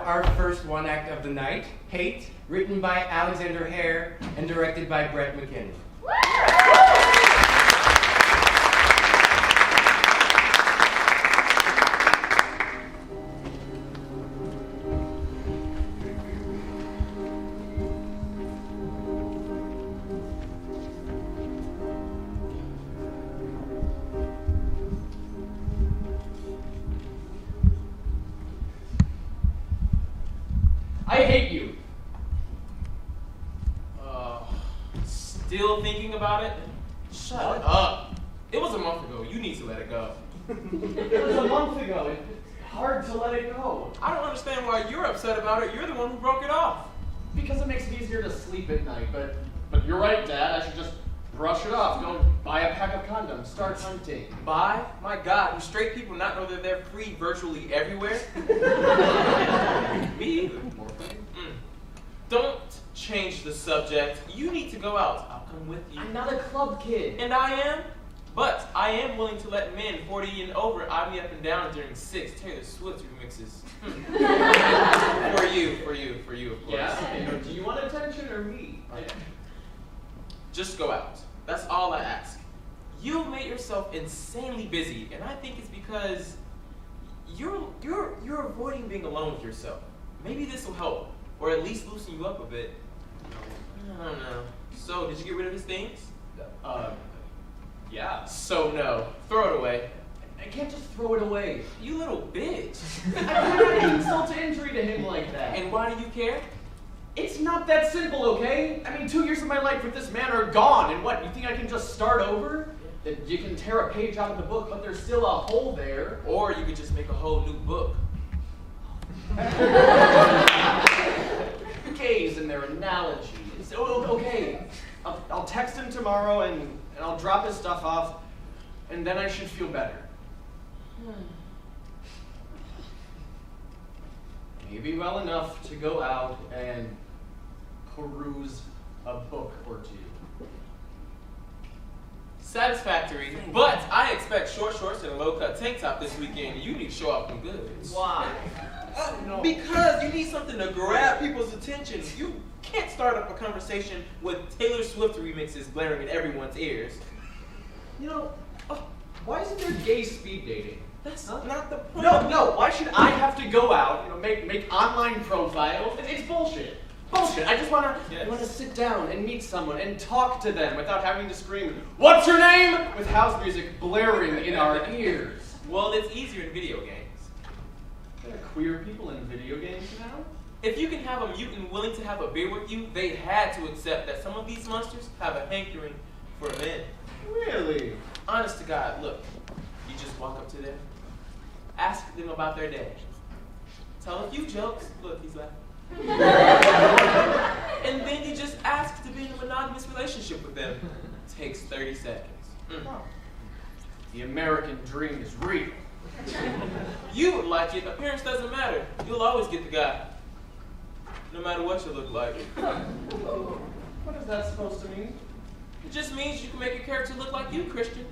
our first one act of the night, Hate, written by Alexander Hare and directed by Brett McKinney. I hate you. Still thinking about it? Shut up. It was a month ago. You need to let it go. It was a month ago. It's hard to let it go. I don't understand why you're upset about it. You're the one who broke it off. Because it makes it easier to sleep at night. But you're right, Dad. I should just brush it off. Go buy a pack of condoms. Start hunting. Bye? My God, do straight people not know that they're free virtually everywhere? Me either. Don't change the subject. You need to go out. I'll come with you. I'm not a club kid. And I am? But I am willing to let men 40 and over eye me up and down during 6 Taylor Swift remixes. For you, of course. Yeah? Do you want attention or me? Just go out. That's all I ask. You've made yourself insanely busy, and I think it's because you're avoiding being alone with yourself. Maybe this will help, or at least loosen you up a bit. I don't know. So, did you get rid of his things? Yeah. So no. Throw it away. I can't just throw it away. You little bitch. I'm not insult to injury to him like that. And why do you care? It's not that simple, okay? I mean, 2 years of my life with this man are gone, and what, you think I can just start over? That you can tear a page out of the book, but there's still a hole there. Or you could just make a whole new book. Gays and their analogies. Okay, I'll text him tomorrow, and I'll drop his stuff off, and then I should feel better. Maybe well enough to go out and peruse a book or two. Satisfactory, but I expect short shorts and a low-cut tank top this weekend. You need to show off them goods. Why? No. Because you need something to grab people's attention. You can't start up a conversation with Taylor Swift remixes blaring in everyone's ears. You know, why isn't there gay speed dating? That's not the point. No, why should I have to go out, make online profiles? It's bullshit. Bullshit. I just wanna sit down and meet someone and talk to them without having to scream, "What's your name?" with house music blaring in our ears. Well, it's easier in video games. There are queer people in video games now? If you can have a mutant willing to have a beer with you, they had to accept that some of these monsters have a hankering for men. Really? Honest to God, look, you just walk up to them, ask them about their day, tell a few jokes, look, he's laughing, and then you just ask to be in a monogamous relationship with them. Takes 30 seconds. The American dream is real. You would like it, appearance doesn't matter, you'll always get the guy, no matter what you look like. What is that supposed to mean? It just means you can make your character look like you, Christian,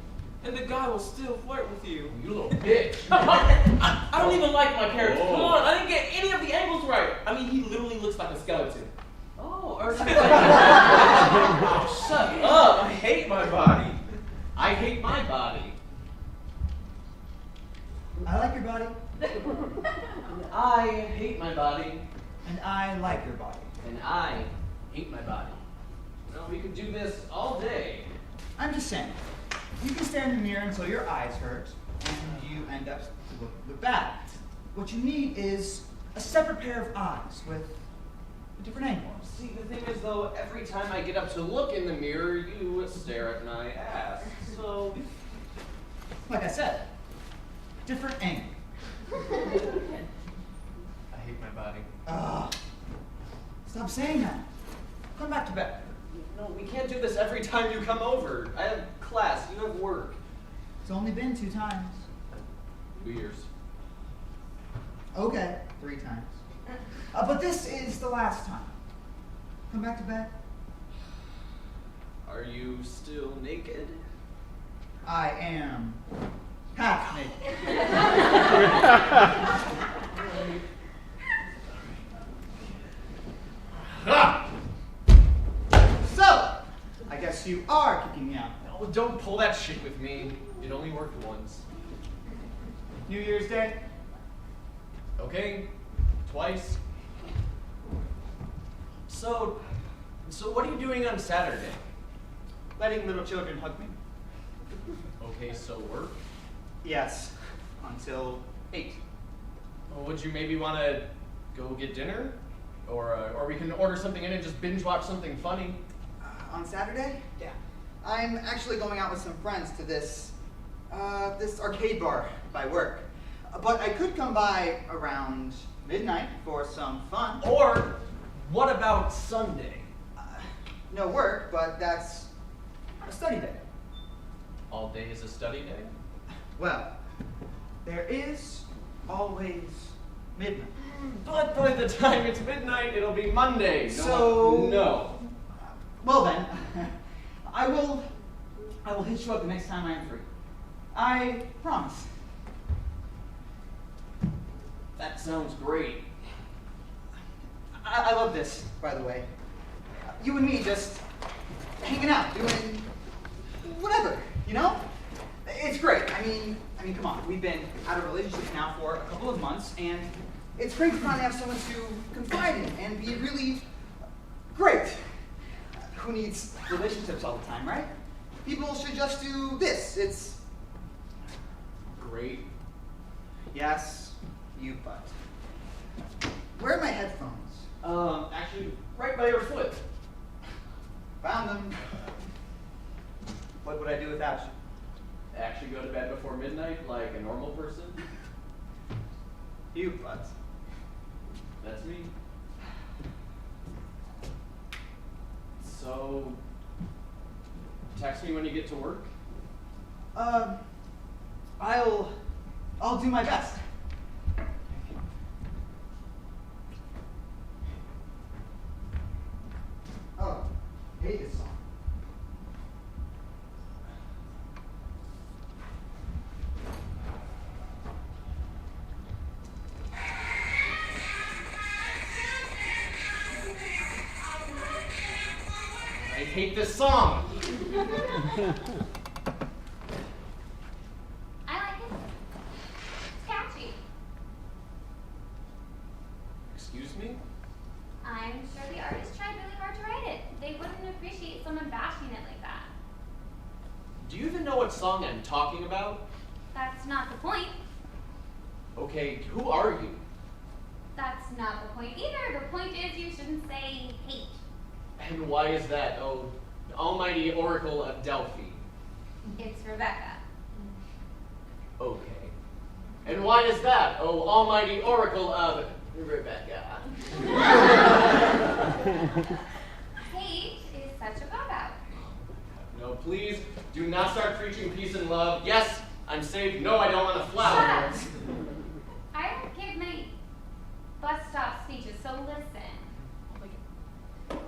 and the guy will still flirt with you. You little bitch. I don't even like my character. Whoa. Come on, I didn't get any of the angles right. I mean, he literally looks like a skeleton. Oh, or Shut up. I hate my body. I hate my body. I like your body, I hate my body. and I like your body. And I hate my body. Well, we could do this all day. I'm just saying, you can stare in the mirror until your eyes hurt, and you end up look bad. What you need is a separate pair of eyes with a different angle. See, the thing is, though, every time I get up to look in the mirror, you stare at my ass. So, Like I said, different angle. I hate my body. Stop saying that. Come back to bed. no, we can't do this every time you come over. I have class, you have work. It's only been 2 times. 2 years. Okay, 3 times. But this is the last time. Come back to bed. Are you still naked? I am half naked. don't pull that shit with me. It only worked once. New Year's Day? Okay, twice. So what are you doing on Saturday? Letting little children hug me. Okay, so work? Yes, until 8. Well, would you maybe want to go get dinner? Or we can order something in and just binge watch something funny. On Saturday? Yeah. I'm actually going out with some friends to this arcade bar by work. But I could come by around midnight for some fun. Or what about Sunday? No work, but that's a study day. All day is a study day? Well, there is always midnight. But by the time it's midnight, it'll be Monday. No. No. Well then, I will hit you up the next time I am free. I promise. That sounds great. I love this, by the way. You and me just hanging out, doing whatever, you know? It's great. I mean, come on. We've been out of a relationship now for a couple of months, and it's great to finally have someone to confide in and be really great. Who needs relationships all the time, right? People should just do this. It's Great. yes, you but. Where are my headphones? Actually, right by your foot. Found them. What would I do without you? Actually go to bed before midnight like a normal person? You but. That's me. So, text me when you get to work? I'll do my best. Oh, I hate this song. I hate this song. I like it. It's catchy. Excuse me? I'm sure the artist tried really hard to write it. They wouldn't appreciate someone bashing it like that. Do you even know what song I'm talking about? That's not the point. Okay, who are you? That's not the point either. The point is you shouldn't say hate. And why is that, oh, almighty oracle of Delphi? It's Rebecca. Okay. And why is that, oh, almighty oracle of Rebecca? Hate is such a cop-out. No, please, do not start preaching peace and love. Yes, I'm saved. No, I don't want a flower. Shut up. I don't give many bus stop speeches, so listen.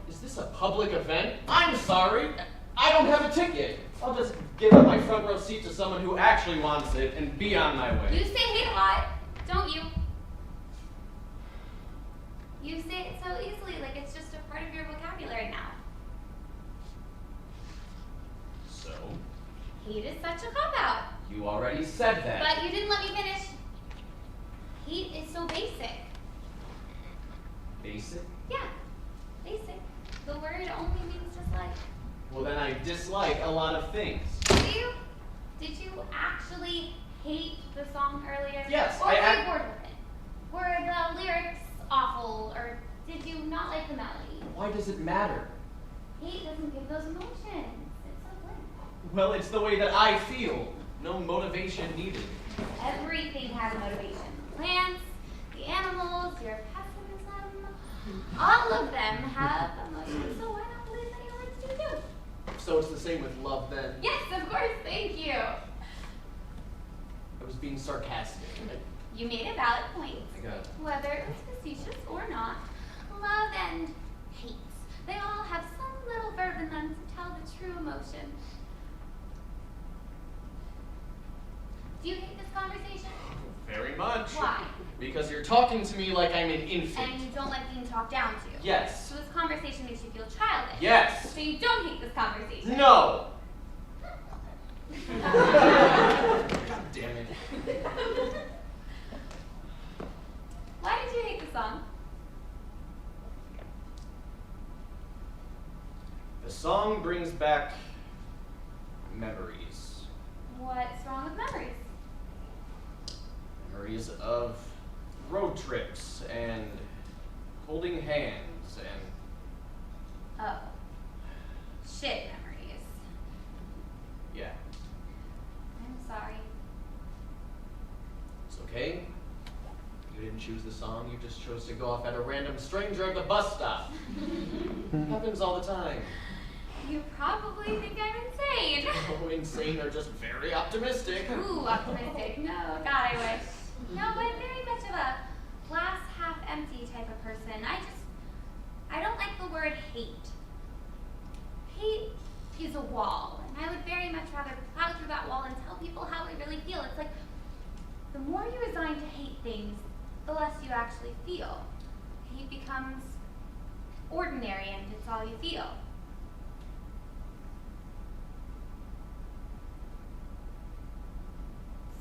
Is this a public event? I'm sorry. I don't have a ticket. I'll just give up my front row seat to someone who actually wants it and be on my way. You say hate a lot, don't you? You say it so easily, like it's just a part of your vocabulary now. So? Hate is such a cop-out. You already said that. But you didn't let me finish. Hate is so basic. Basic? Yeah, basic. The word only means dislike. Well, then I dislike a lot of things. Did you actually hate the song earlier? Yes, Or were you bored with it? Were the lyrics awful, or did you not like the melody? Why does it matter? Hate doesn't give those emotions. It's so blank. Well, it's the way that I feel. No motivation needed. Everything has a motivation. Plants, the animals, your pessimism, all of them have emotions, so why not believe that your words do too? So it's the same with love then? Yes, of course, thank you. I was being sarcastic. You made a valid point. I got it. Whether it was facetious or not, love and hate, they all have some little verb in them to tell the true emotion. Do you hate this conversation? Very much. Why? Because you're talking to me like I'm an infant. And you don't like being talked down to. Yes. So this conversation makes you feel childish. Yes. So you don't hate this conversation. No. God damn it. Why did you hate the song? The song brings back memories. What's wrong with memories? Memories of road trips and holding hands and Oh. Shit memories. yeah, I'm sorry. it's okay. You didn't choose the song, you just chose to go off at a random stranger at the bus stop. Happens all the time. You probably think I'm insane. Oh, insane or just very optimistic. Ooh, optimistic. No, God, I wish. No, I'm very much of a glass half empty type of person. I don't like the word hate. Hate is a wall, and I would very much rather plow through that wall and tell people how I really feel. It's like, the more you resign to hate things, the less you actually feel. Hate becomes ordinary, and it's all you feel.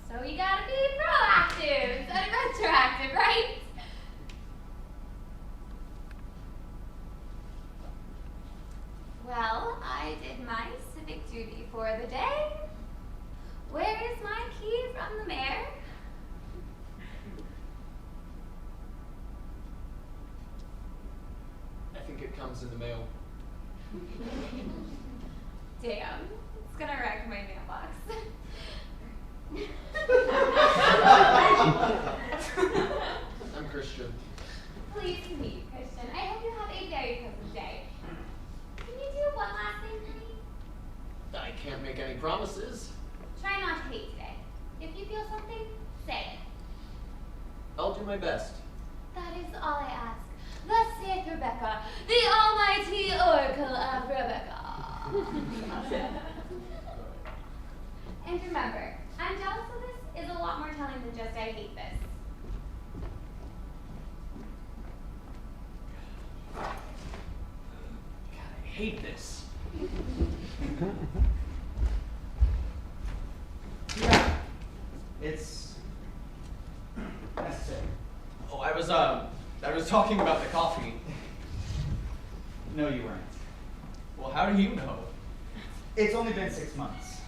So you gotta be proactive instead of retroactive, right? Well, I did my civic duty for the day. Where is my key from the mayor? I think it comes in the mail. Damn, it's gonna wreck my mailbox. I'm Christian. Pleased to meet you, Christian. I hope you have a very pleasant day. Can you do one last thing for me? I can't make any promises. Try not to hate today. If you feel something, say it. I'll do my best. That is all I ask. Thus saith Rebecca, the almighty oracle of Rebecca. And remember, I'm jealous of this is a lot more telling than just I hate this. God, I hate this. Yeah. It's necessary. Oh, I was talking about the coffee. No, you weren't. Well, how do you know? It's only been 6 months.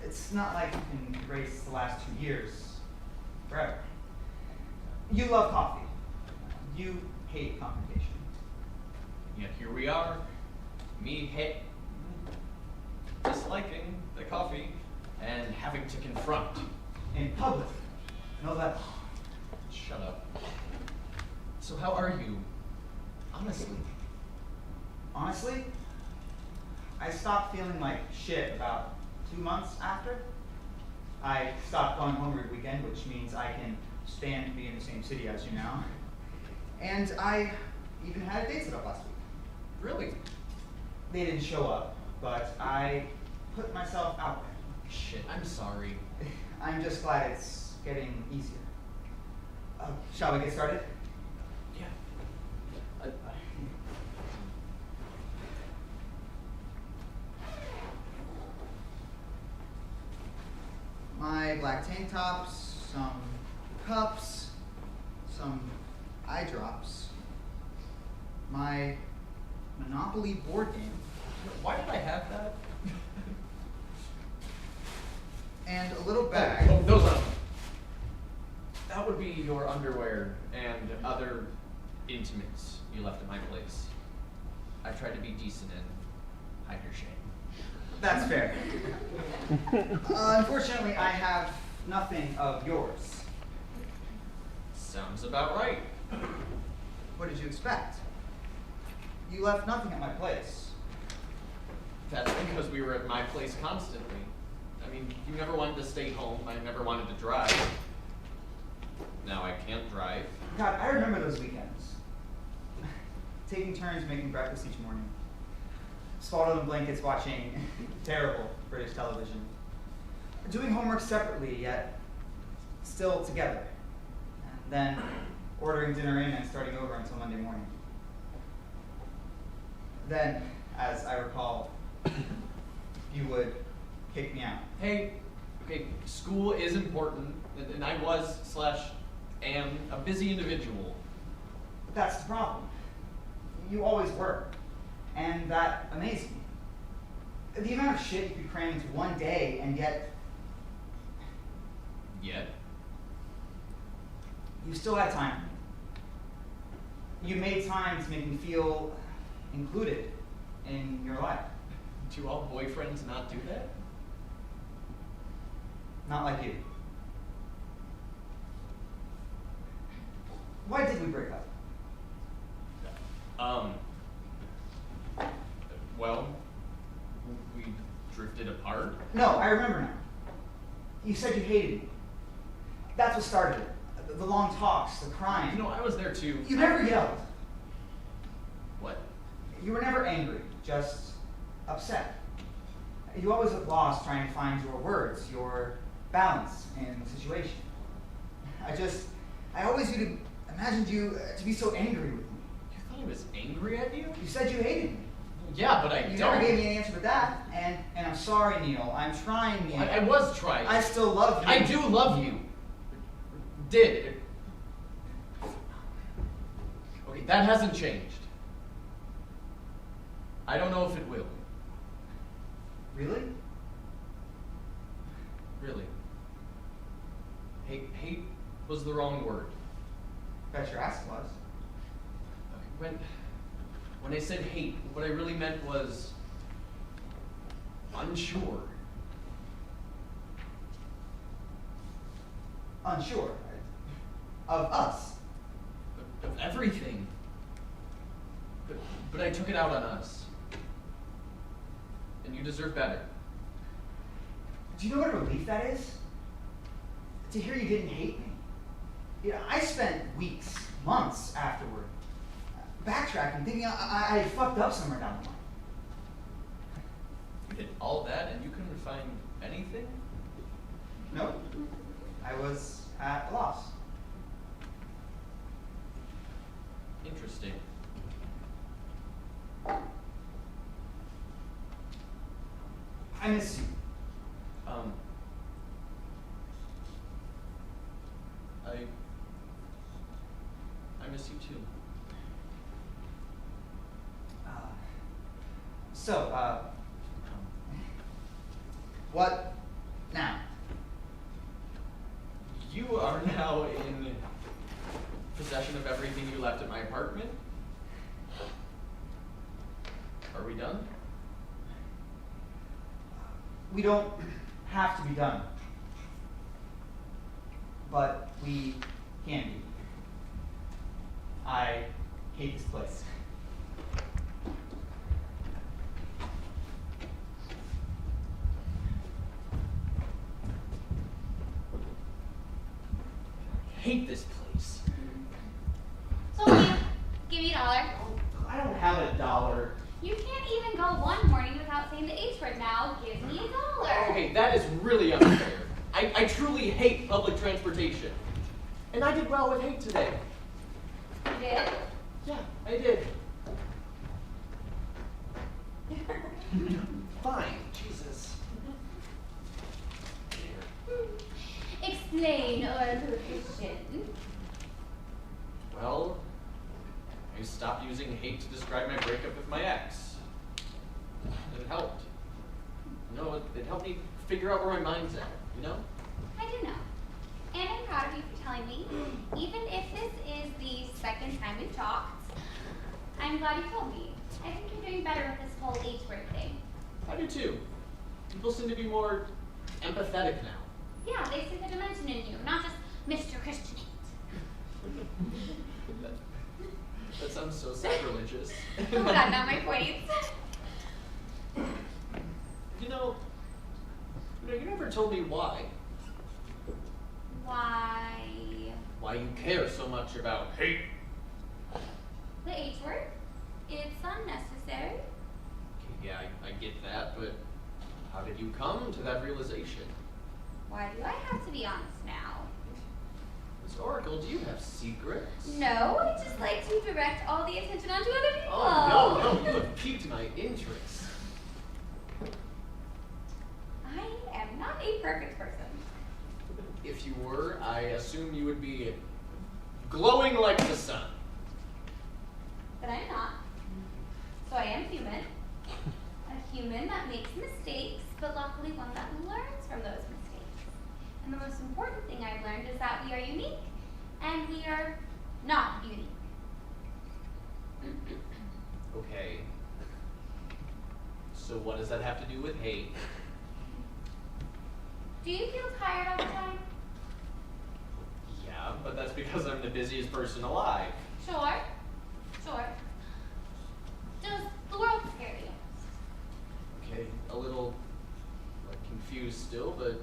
It's not like you can erase the last 2 years forever. You love coffee. You hate confrontation. Yet here we are. Me disliking the coffee and having to confront. In public. No less. Shut up. So how are you? Honestly. Honestly, I stopped feeling like shit about 2 months after. I stopped going home every weekend, which means I can stand to be in the same city as you now. And I even had a date set up last week. Really? They didn't show up, but I put myself out there. Shit, I'm sorry. I'm just glad it's getting easier. Shall we get started? Yeah. My black tank tops, some cups, some eye drops, my Monopoly board game, Why did I have that? and a little bag. Oh, those are. That would be your underwear and other intimates you left at my place. I tried to be decent and hide your shame. That's fair. Unfortunately, I have nothing of yours. Sounds about right. What did you expect? You left nothing at my place. That's because we were at my place constantly. I mean, you never wanted to stay home. I never wanted to drive. Now I can't drive. God, I remember those weekends. Taking turns making breakfast each morning. Swaddled in blankets watching terrible British television. Doing homework separately, yet still together. And then ordering dinner in and starting over until Monday morning. Then, as I recall, you would kick me out. Hey, okay, school is important, and I was/am a busy individual. But that's the problem. You always were. And that amazed me. The amount of shit you could cram into one day, and yet Yet. you still had time for me. You made time to make me feel included in your life. Do all boyfriends not do that? Not like you. Why did we break up? Well, we drifted apart. No, I remember now. You said you hated me. That's what started it. The long talks, the crying. You know, I was there too. You never yelled. What? You were never angry, just upset. You always looked lost trying to find your words, your balance in the situation. I always imagined you to be so angry with me. You thought I was angry at you? You said you hated me. Yeah, but I You don't. never gave me an answer to that, and I'm sorry, Neil. I'm trying, Neil. I was trying. I still love you. I do love you. Did. Okay, that hasn't changed. I don't know if it will. Really? Really. Hate was the wrong word. Bet your ass it was. When I said hate, what I really meant was unsure. Unsure. Of us. Of everything. But I took it out on us. And you deserve better. Do you know what a relief that is? To hear you didn't hate me. You know, I spent weeks, months afterward, backtracking, thinking I had fucked up somewhere down the line. You did all that and you couldn't find anything? No, I was at a loss. Interesting. I miss you. I miss you too. What now? You are now in possession of everything you left at my apartment? Are we done? We don't have to be done. But we can be. I hate this place. Hate this place. So give me $1. I don't have $1. You can't even go one morning without saying the H word now. Give me $1. Okay, that is really unfair. I truly hate public transportation. And I did well with hate today. You did? Yeah, I did. Fine, Jesus. Explain or question. Well, I stopped using hate to describe my breakup with my ex. It helped. You know, it helped me figure out where my mind's at, you know? I do know. And I'm proud of you for telling me. Even if this is the second time we've talked, I'm glad you told me. I think you're doing better with this whole H word thing. I do too. People seem to be more empathetic now. Yeah, they see the dimension in you, not just Mr. Christian Hate. That sounds so sacrilegious. Oh god, not my points. You know, you never told me why. Why? Why you care so much about hate. The H word? It's unnecessary. Okay, yeah, I get that, but how did you come to that realization? Why do I have to be honest now? Miss Oracle, do you have secrets? No, I just like to direct all the attention onto other people. Oh, no, you have piqued my interest. I perfect person. If you were, I assume you would be glowing like the sun. But I'm not. So I am human. A human that makes mistakes, but luckily one that learns from those mistakes. And the most important thing I've learned is that we are unique, and we are not unique. Okay. So what does that have to do with hate? Do you feel tired all the time? Yeah, but that's because I'm the busiest person alive. Sure. Sure. Does the world scare you? Okay, a little confused still, but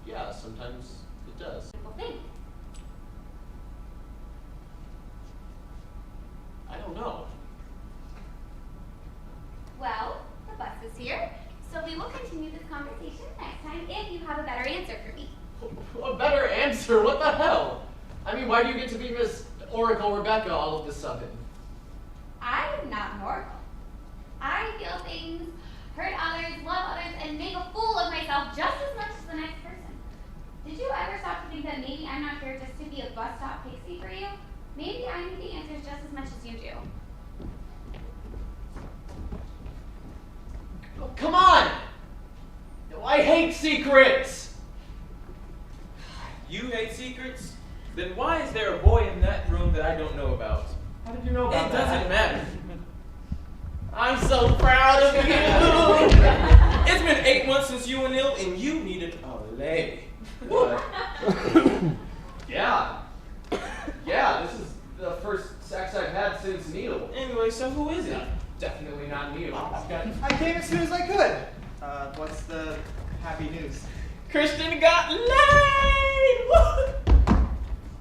yeah, sometimes it does. People think. I don't know. Well, the bus is here, so we will continue this conversation next time if you have a better answer for me. A better answer? What the hell? I mean, why do you get to be Miss Oracle Rebecca all of a sudden? I am not an oracle. I feel things, hurt others, love others, and make a fool of myself just as much as the next person. Did you ever stop to think that maybe I'm not here just to be a bus stop pixie for you? Maybe I need the answers just as much as you do. Oh, come on! I hate secrets! You hate secrets? Then why is there a boy in that room that I don't know about? How did you know about It doesn't matter. I'm so proud of you! It's been 8 months since you were ill, and you needed a leg. What? Yeah. Yeah, this is the first sex I've had since Neil. Anyway, so who is it? Definitely not Neil. He's got I came as soon as I could. What's the happy news? Christian got laid!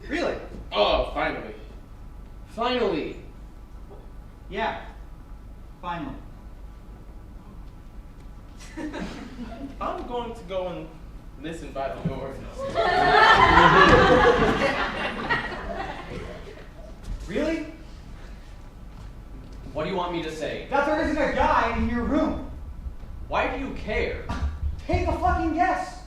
Really? Oh, finally. Finally. Yeah. Finally. I'm going to go and listen by the door. Really? What do you want me to say? That there isn't a guy in your room. Why do you care? Take a fucking guess.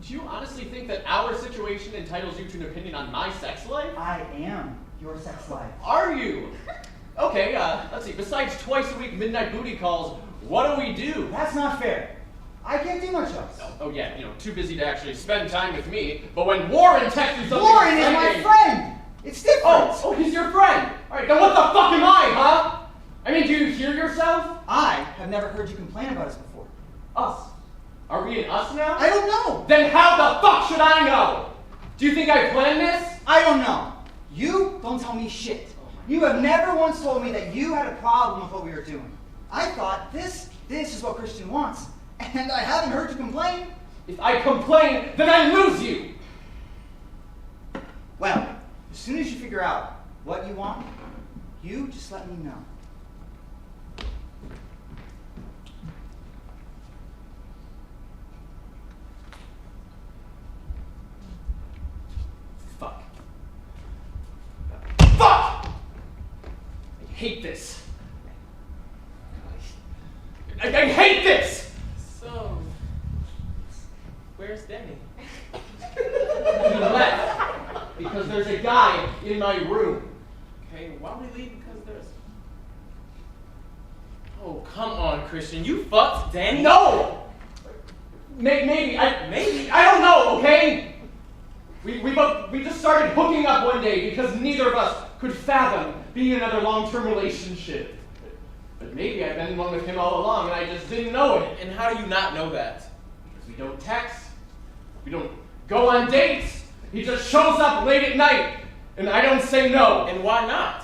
Do you honestly think that our situation entitles you to an opinion on my sex life? I am your sex life. Are you? Okay, let's see. Besides twice a week midnight booty calls, what do we do? That's not fair. I can't do much else. Oh yeah, too busy to actually spend time with me. But when Warren texts you something Warren is my exciting- friend. It's different. Oh, he's your friend. All right, then what the fuck am I, huh? I mean, do you hear yourself? I have never heard you complain about us before. Us. Are we in us now? I don't know. Then how the fuck should I know? Do you think I planned this? I don't know. You don't tell me shit. You have never once told me that you had a problem with what we were doing. I thought this is what Christian wants, and I haven't heard you complain. If I complain, then I lose you. Well, as soon as you figure out what you want, you just let me know. Fuck. Fuck! I hate this. I hate this! So, where's Danny? He left because there's a guy in my room. Okay, why would he leave? Because there's... Oh, come on, Christian. You fucked Danny? No! Maybe. I don't know, okay? We just started hooking up one day because neither of us could fathom being in another long-term relationship. But maybe I've been in one with him all along and I just didn't know it. And how do you not know that? Because we don't text. We don't go on dates. He just shows up late at night and I don't say no. And why not?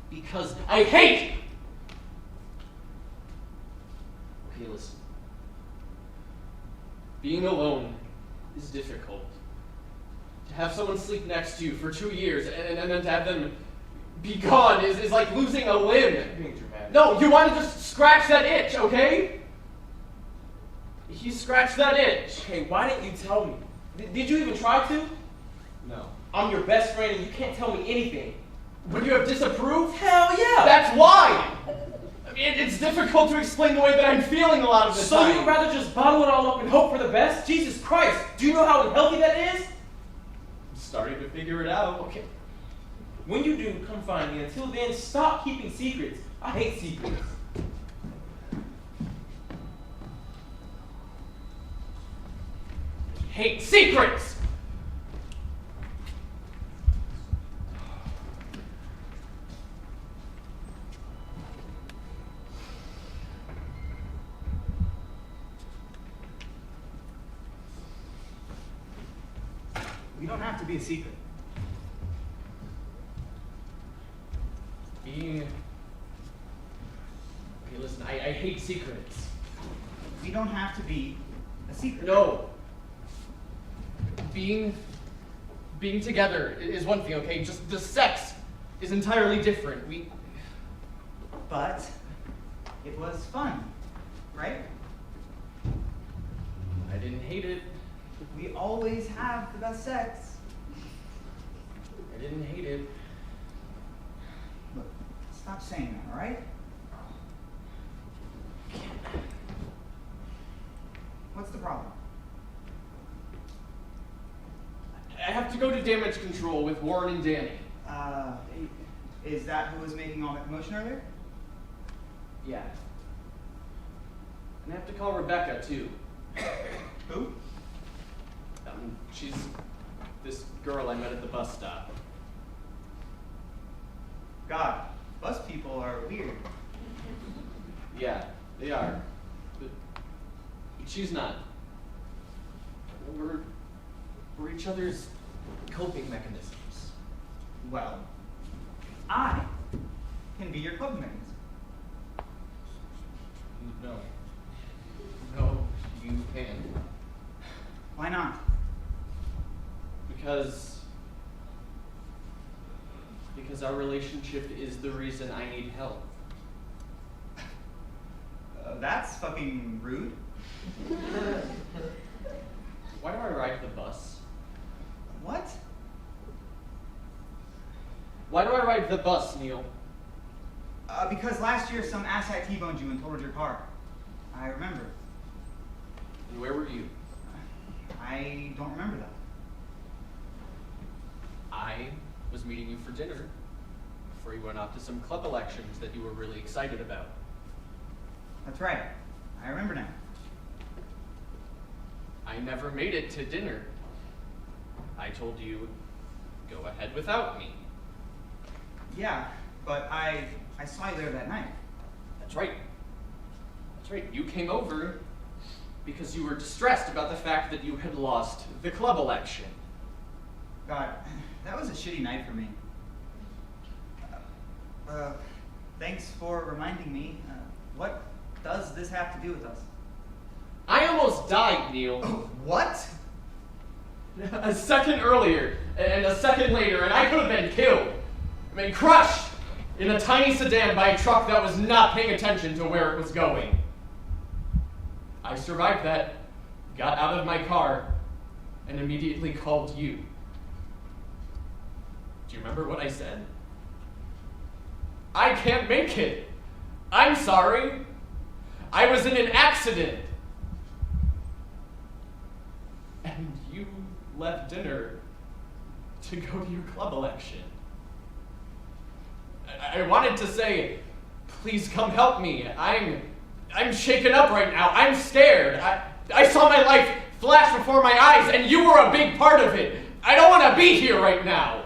Because I hate. Okay, listen. Being alone is difficult. To have someone sleep next to you for 2 years and then to have them be gone is like losing a limb. You're being dramatic. No, you want to just scratch that itch, okay? He scratched that itch. Okay, why didn't you tell me? Did you even try to? No. I'm your best friend and you can't tell me anything. Would you have disapproved? Hell yeah! That's why! I mean, it's difficult to explain the way that I'm feeling a lot of the So time. you'd rather just bottle it all up and hope for the best? Jesus Christ, do you know how unhealthy that is? I'm starting to figure it out. Okay. When you do, come find me. Until then, stop keeping secrets. I hate secrets. Hate secrets! We don't have to be a secret. Okay, listen, I hate secrets. We don't have to be a secret. No. Being together is one thing, okay? Just the sex is entirely different. But it was fun, right? I didn't hate it. We always have the best sex. I didn't hate it. Look, stop saying that, all right? What's the problem? I have to go to damage control with Warren and Danny. Is that who was making all that commotion earlier? Yeah. And I have to call Rebecca, too. Who? She's this girl I met at the bus stop. God, bus people are weird. Yeah, they are. But she's not. We're each other's coping mechanisms. Well, I can be your coping mechanism. No. No, you can't. Why not? Because our relationship is the reason I need help. That's fucking rude. Why do I ride the bus? What? Why do I ride the bus, Neil? Because last year some asshat T-boned you and totaled your car. I remember. And where were you? I don't remember that. I was meeting you for dinner before you went off to some club elections that you were really excited about. That's right. I remember now. I never made it to dinner. I told you, go ahead without me. Yeah, but I saw you there that night. That's right. That's right. You came over because you were distressed about the fact that you had lost the club election. God, that was a shitty night for me. Thanks for reminding me. What does this have to do with us? I almost died, Neil. What? A second earlier, and a second later, and I could have been killed. I mean, crushed in a tiny sedan by a truck that was not paying attention to where it was going. I survived that, got out of my car, and immediately called you. Do you remember what I said? I can't make it. I'm sorry. I was in an accident. And you left dinner to go to your club election. I wanted to say, please come help me. I'm shaken up right now. I'm scared. I saw my life flash before my eyes, and you were a big part of it. I don't want to be here right now.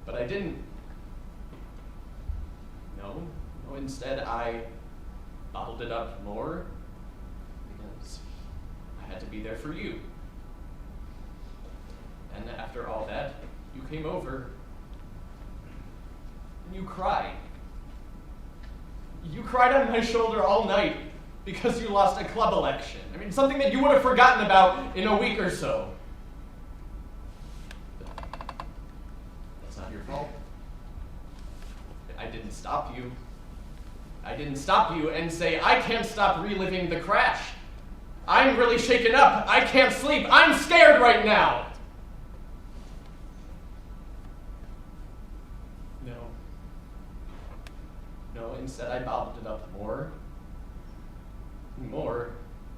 But I didn't. No, instead I bottled it up more because I had to be there for you. And after all that, you came over and you cried. You cried on my shoulder all night because you lost a club election. I mean, something that you would have forgotten about in a week or so. That's not your fault. I didn't stop you. I didn't stop you and say, I can't stop reliving the crash. I'm really shaken up. I can't sleep. I'm scared right now. No. instead I bottled it up more and more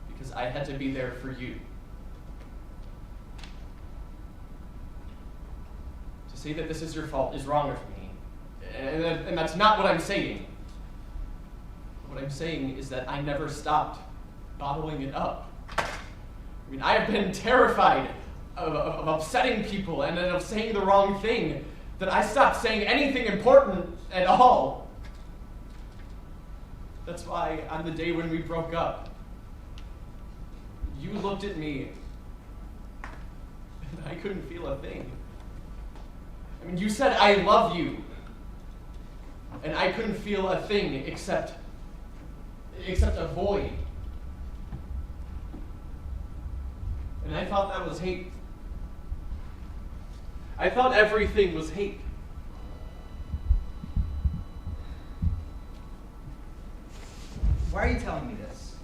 because I had to be there for you. To say that this is your fault is wrong of me, and that's not what I'm saying. What I'm saying is that I never stopped bottling it up. I mean, I have been terrified of upsetting people and of saying the wrong thing, that I stopped saying anything important at all. That's why on the day when we broke up, you looked at me and I couldn't feel a thing. I mean, you said, "I love you," and I couldn't feel a thing except a void. And I thought that was hate. I thought everything was hate. Why are you telling me this?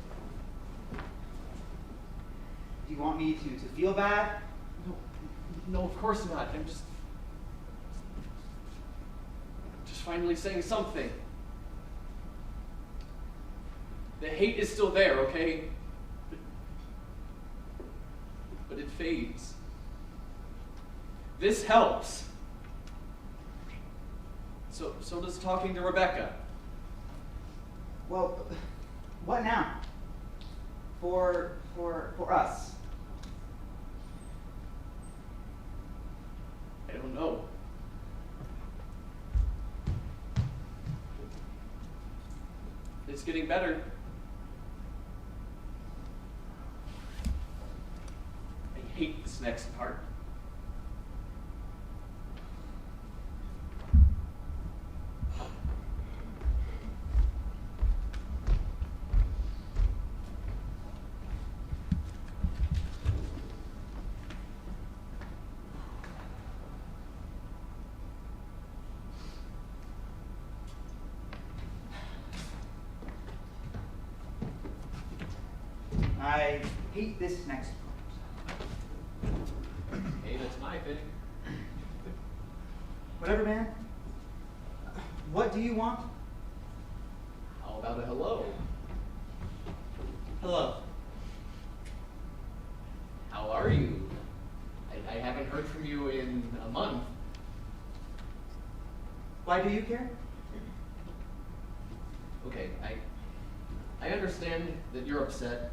Do you want me to feel bad? No, of course not. I'm just finally saying something. The hate is still there, okay? But it fades. This helps. So does talking to Rebecca. Well, what now? For us. I don't know. It's getting better. I hate this next part. I hate this next part. Hey, that's my thing. Whatever, man. What do you want? How about a hello? Hello. How are you? I haven't heard from you in a month. Why do you care? Okay, I understand that you're upset,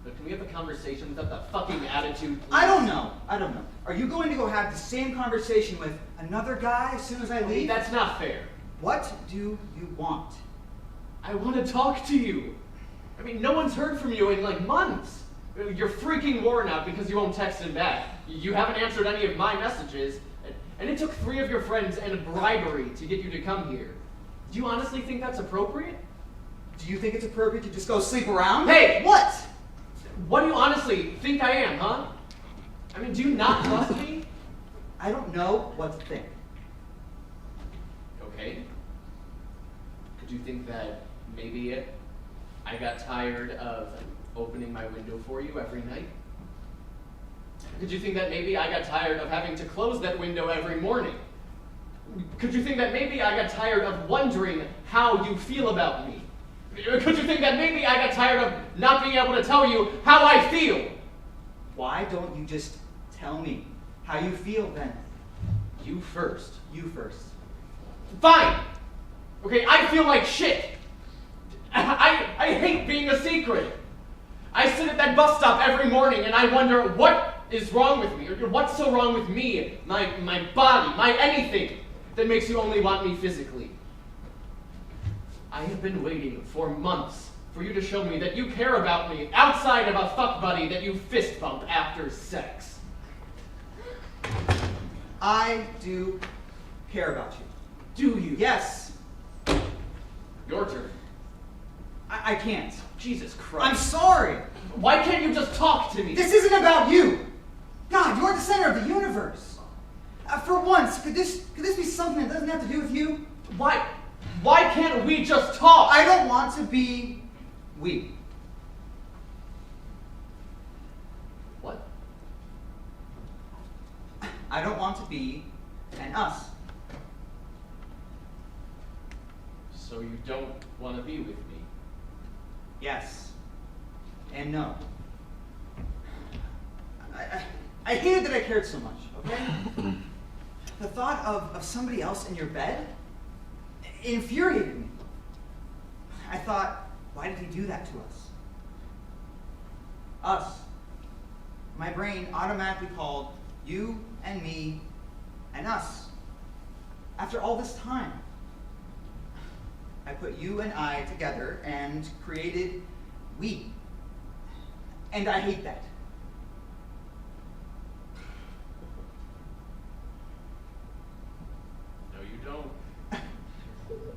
but can we have a conversation without that fucking attitude, please? I don't know. Are you going to go have the same conversation with another guy as soon as I leave? That's not fair. What do you want? I want to talk to you. I mean, no one's heard from you in like months. You're freaking worn out because you won't text him back. You haven't answered any of my messages. And it took 3 of your friends and a bribery to get you to come here. Do you honestly think that's appropriate? Do you think it's appropriate to just go sleep around? Hey! What? What do you honestly think I am, huh? I mean, do you not trust me? I don't know what to think. Okay. Could you think that maybe I got tired of opening my window for you every night? Could you think that maybe I got tired of having to close that window every morning? Could you think that maybe I got tired of wondering how you feel about me? Could you think that maybe I got tired of not being able to tell you how I feel? Why don't you just tell me how you feel then? You first. You first. Fine! Okay, I feel like shit. I hate being a secret. I sit at that bus stop every morning and I wonder what is wrong with me, or what's so wrong with me, my body, my anything, that makes you only want me physically. I have been waiting for months for you to show me that you care about me outside of a fuck buddy that you fist bump after sex. I do care about you. Do you? Yes. Your turn. I can't. Jesus I'm Christ. sorry. Why can't you just talk to me? This isn't about you. God, you're the center of the universe. For once, could this be something that doesn't have to do with you? Why can't we just talk? I don't want to be we. What? I don't want to be an us. So you don't want to be with me? Yes. And no. I hated that I cared so much, okay? The thought of somebody else in your bed infuriated me. I thought, why did he do that to us? Us. My brain automatically called you and me and us. After all this time, I put you and I together and created we. And I hate that. No, you don't.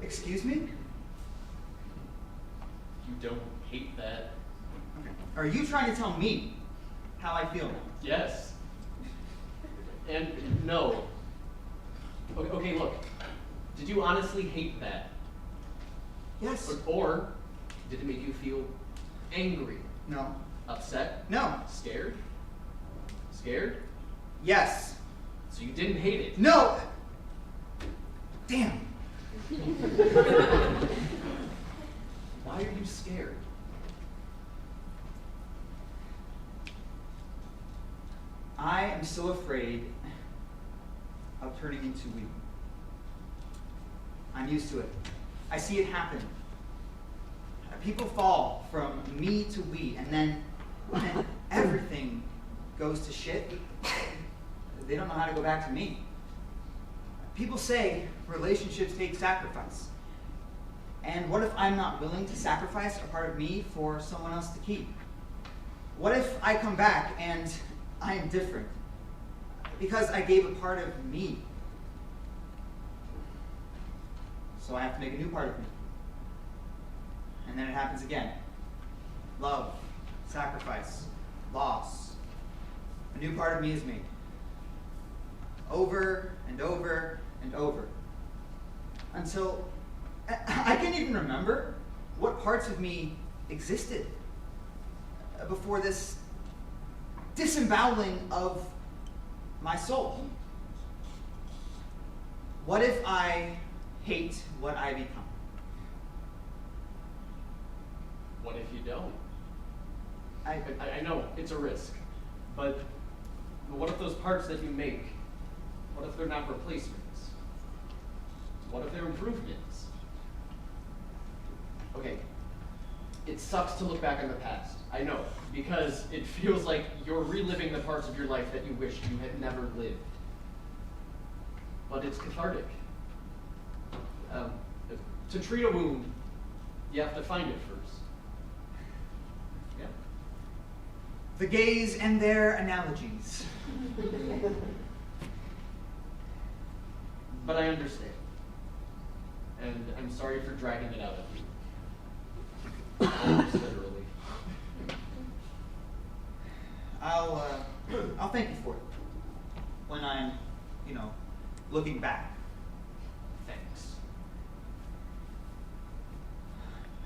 Excuse me? You don't hate that. Okay. Are you trying to tell me how I feel now? Yes. And no. Okay, look. Did you honestly hate that? Yes. Or did it make you feel angry, No. upset, No. scared? Scared? Yes. So you didn't hate it. No. Damn. Why are you scared? I am so afraid of turning into we. I'm used to it. I see it happen. People fall from me to we, and then when everything goes to shit, they don't know how to go back to me. People say relationships take sacrifice. And what if I'm not willing to sacrifice a part of me for someone else to keep? What if I come back and I am different because I gave a part of me? So I have to make a new part of me. And then it happens again. Love, sacrifice, loss. A new part of me is made. Over and over and over. Until I can't even remember what parts of me existed before this disemboweling of my soul. What if I hate what I become? What if you don't? I I know, it's a risk. But what if those parts that you make, what if they're not replacements? What if they're improvements? Okay, it sucks to look back on the past. I know, because it feels like you're reliving the parts of your life that you wished you had never lived. But it's cathartic. To treat a wound, you have to find it first. Yeah. the gays and their analogies. But I understand. And I'm sorry for dragging it out of you. Almost literally. I'll thank you for it when I'm, looking back. Thanks.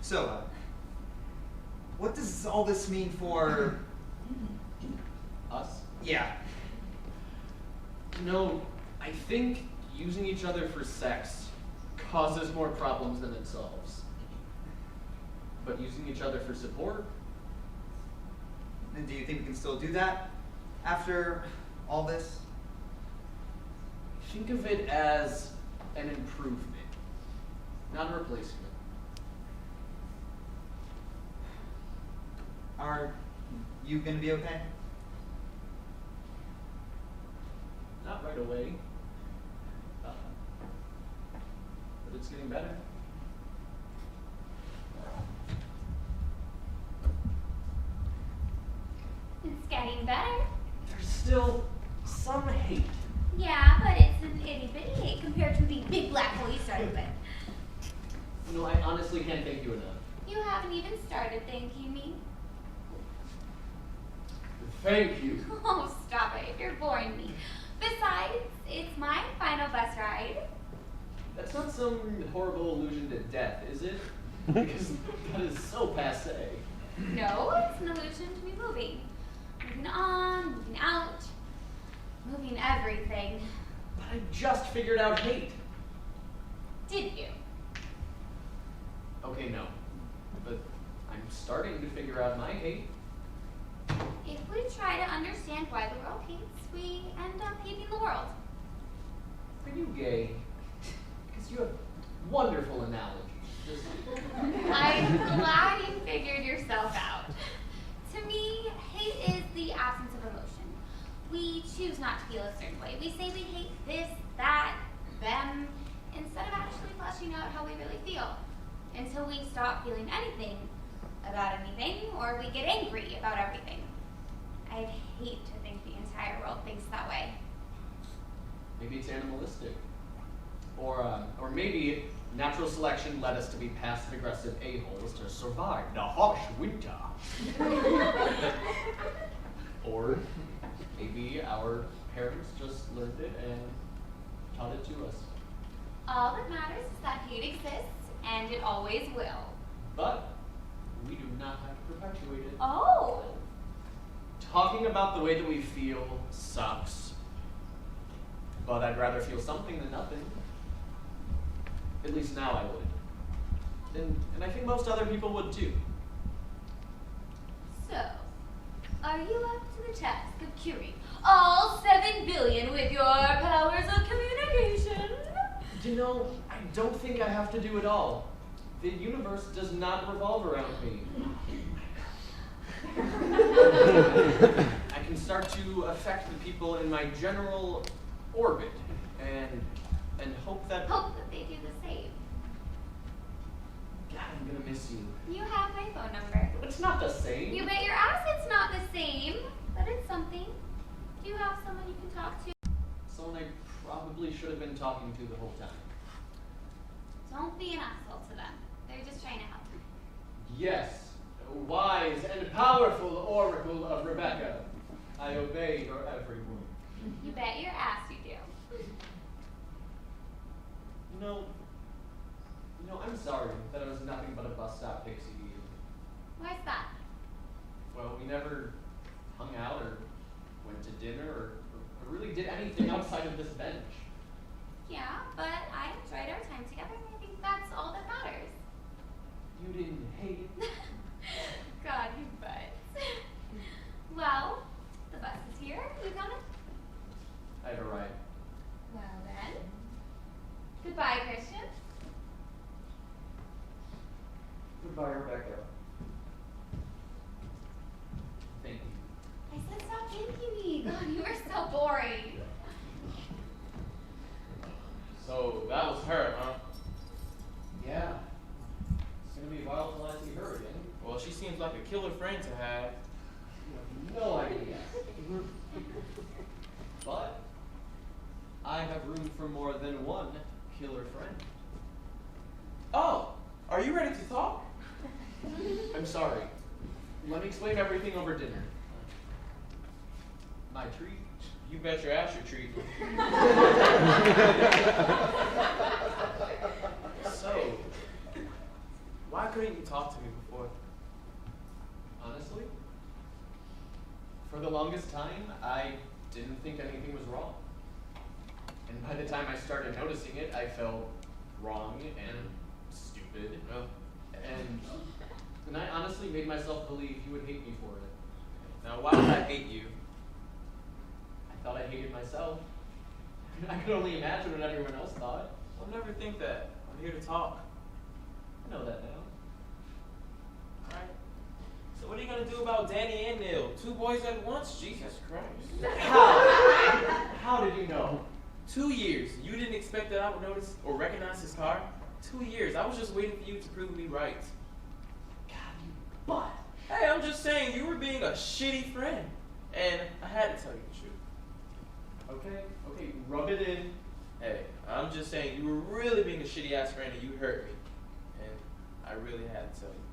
So, what does all this mean for? Us? Yeah. I think using each other for sex causes more problems than it solves. But using each other for support? And do you think we can still do that after all this? Think of it as an improvement, not a replacement. Are you gonna be okay? Not right away. But it's getting better. It's getting better. There's still some hate. Yeah, but it's an itty bitty hate compared to the big black hole you started with. I honestly can't thank you enough. You haven't even started thanking me. Thank you. Oh, stop it. You're boring me. Besides, it's my final bus ride. That's not some horrible allusion to death, is it? Because that is so passé. No, it's an allusion to me moving. Moving on, moving out, moving everything. But I just figured out hate. Did you? Okay, no. But I'm starting to figure out my hate. If we try to understand why the world hates, we end up hating the world. Are you gay? Because you have wonderful analogies. I'm glad you figured yourself out. To me, hate is the absence of emotion. We choose not to feel a certain way. We say we hate this, that, them, instead of actually fleshing out how we really feel. Until we stop feeling anything about anything, or we get angry about everything. I'd hate to think the entire world thinks that way. Maybe it's animalistic. Or maybe natural selection led us to be passive-aggressive a-holes to survive the harsh winter. Or maybe our parents just learned it and taught it to us. All that matters is that hate exists, and it always will. But we do not have to perpetuate it. Oh! Talking about the way that we feel sucks. But I'd rather feel something than nothing. At least now I would. And I think most other people would too. So, are you up to the task of curing all 7 billion with your powers of communication? You know, I don't think I have to do it all. The universe does not revolve around me. I can start to affect the people in my general orbit and hope that Hope that they do the same. God, I'm gonna miss you. You have my phone number. It's not the same. You bet your ass it's not the same, but it's something. Do you have someone you can talk to? Someone I probably should have been talking to the whole time. Don't be an asshole to them. They're just trying to help. Yes, wise and powerful oracle of Rebecca. I obey your every word. You bet your ass you do. You know, I'm sorry that I was nothing but a bus stop pixie to you. Why's that? Well, we never hung out or went to dinner or really did anything outside of this bench. Yeah, but I enjoyed our time together, and I think that's all that matters. You didn't hate it. God, you bet. Well, the bus is here. You coming? I have a ride. Well then. Goodbye, Christian. Goodbye, Rebecca. Thank you. I said stop thanking me. God, you are so boring. So that was her, huh? Yeah. It's gonna be a while till I see her again. Well, she seems like a killer friend to have. You have no idea. But I have room for more than one killer friend. Oh, are you ready to talk? I'm sorry. Let me explain everything over dinner. My treat. You bet your ass your treat. So, why couldn't you talk to me before? Honestly, for the longest time, I didn't think anything was wrong. And by the time I started noticing it, I felt wrong and stupid. Oh. And I honestly made myself believe you would hate me for it. Now, why would I hate you? I thought I hated myself. I could only imagine what everyone else thought. I'll never think that. I'm here to talk. I know that now. Alright. So what are you gonna do about Danny and Neil? Two boys at once? Jesus Christ. How did you know? 2 years. You didn't expect that I would notice or recognize his car? 2 years. I was just waiting for you to prove me right. God, you butt. Hey, I'm just saying you were being a shitty friend. And I had to tell you the truth. Okay, rub it in. Hey, I'm just saying you were really being a shitty ass friend and you hurt me. And I really had to tell you.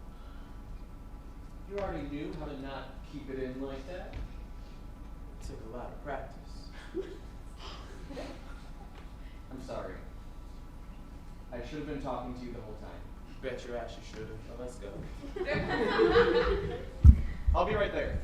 You already knew how to not keep it in like that. It took a lot of practice. I'm sorry. I should have been talking to you the whole time. Bet your ass you should have. Now let's go. I'll be right there.